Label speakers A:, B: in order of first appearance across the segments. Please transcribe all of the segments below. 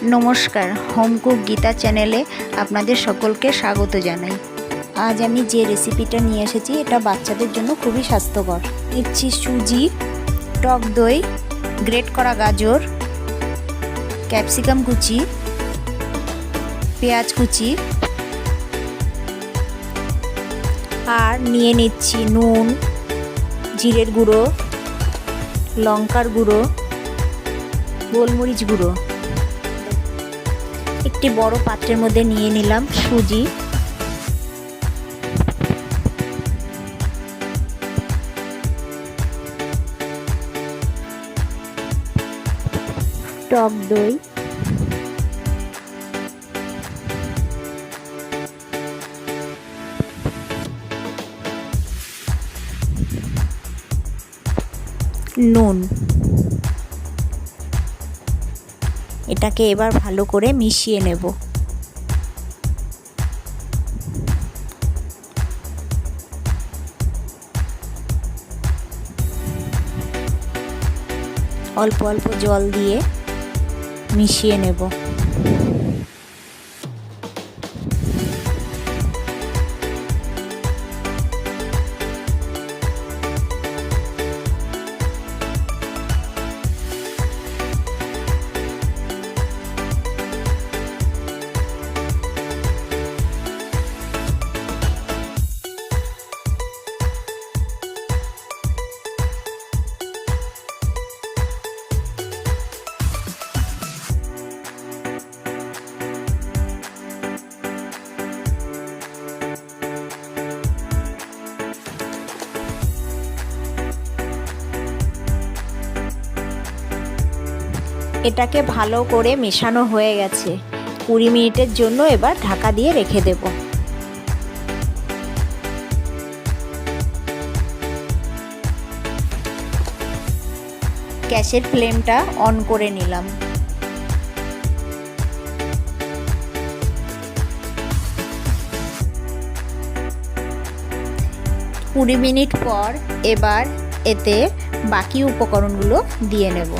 A: নমস্কার, home cook Gita চ্যানেলে আপনাদের সকলকে স্বাগত জানাই। আজ আমি যে রেসিপিটা নিয়ে এসেছি এটা বাচ্চাদের জন্য খুবই স্বাস্থ্যকর। নিচ্ছি সুজি, টক দই, গ্রেট করা গাজর, ক্যাপসিকাম কুচি, পেঁয়াজ কুচি, আর নিয়ে নিচ্ছি নুন, জিরের গুঁড়ো, লঙ্কার গুঁড়ো, গোলমরিচ গুঁড়ো। একটি বড় পাত্রের মধ্যে নিয়ে নিলাম সুজি, টক দই, নুন। এটাকে এবার ভালো করে মিশিয়ে নেব। অল্প অল্প জল দিয়ে মিশিয়ে নেব। এটাকে ভালো করে মেশানো হয়ে গেছে। 20 মিনিটের জন্য এবার ঢাকা দিয়ে রেখে দেব। গ্যাসের ফ্লেমটা অন করে নিলাম। কুড়ি মিনিট পর এবার এতে বাকি উপকরণগুলো দিয়ে নেব।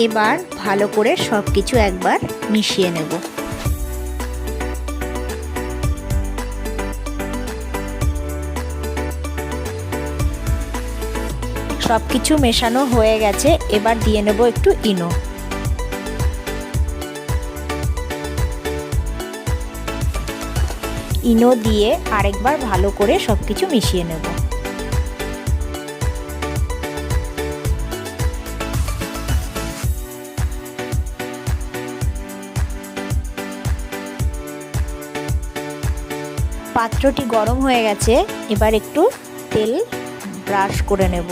A: এবার ভালো করে সব কিছু একবার মিশিয়ে নেব। সব কিছু মেশানো হয়ে গেছে, এবার দিয়ে নেব একটু ইনো। ইনো দিয়ে আরেকবার ভালো করে সব কিছু মিশিয়ে নেব। পাত্রটি গরম হয়ে গেছে, এবার একটু তেল ব্রাশ করে নেব।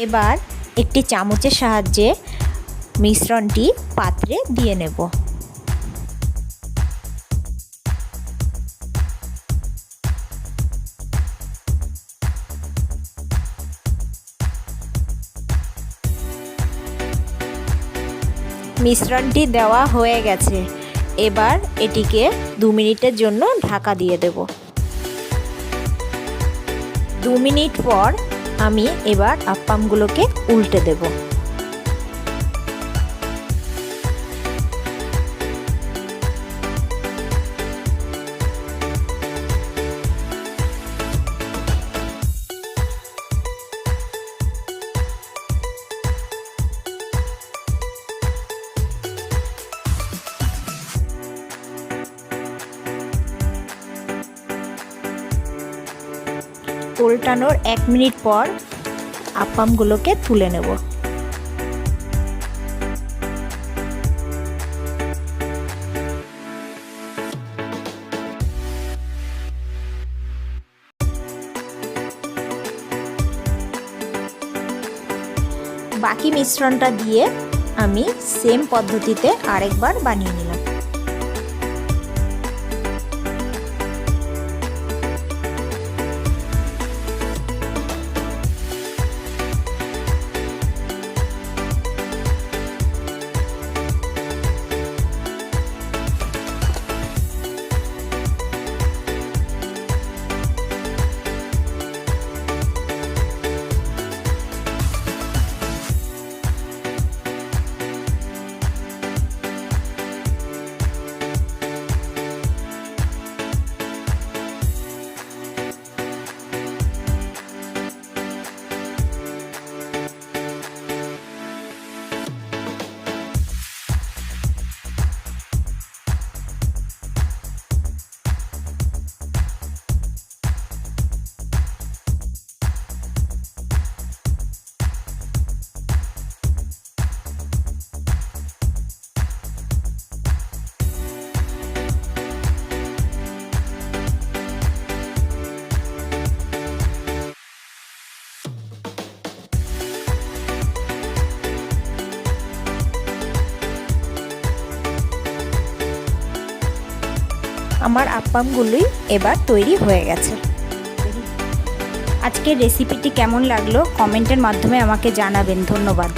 A: এবার একটি চামচের সাহায্যে মিশ্রণটি পাত্রে দিয়ে নেব। মিশ্রণটি দেওয়া হয়ে গেছে, এবার এটিকে 2 মিনিটের জন্য ঢাকা দিয়ে দেব। 2 মিনিট পর আমি এবার আপ্পামগুলোকে উল্টে দেব। উল্টানোর 1 মিনিট পর আপ্পামগুলোকে তুলে নেব। বাকি মিশ্রণটা দিয়ে আমি সেম পদ্ধতিতে আরেকবার বানিয়ে নিলাম। আমার আপ্পামগুলোই এবার তৈরি হয়ে গেছে। আজকের রেসিপিটি কেমন লাগলো কমেন্টের মাধ্যমে আমাকে জানাবেন। ধন্যবাদ।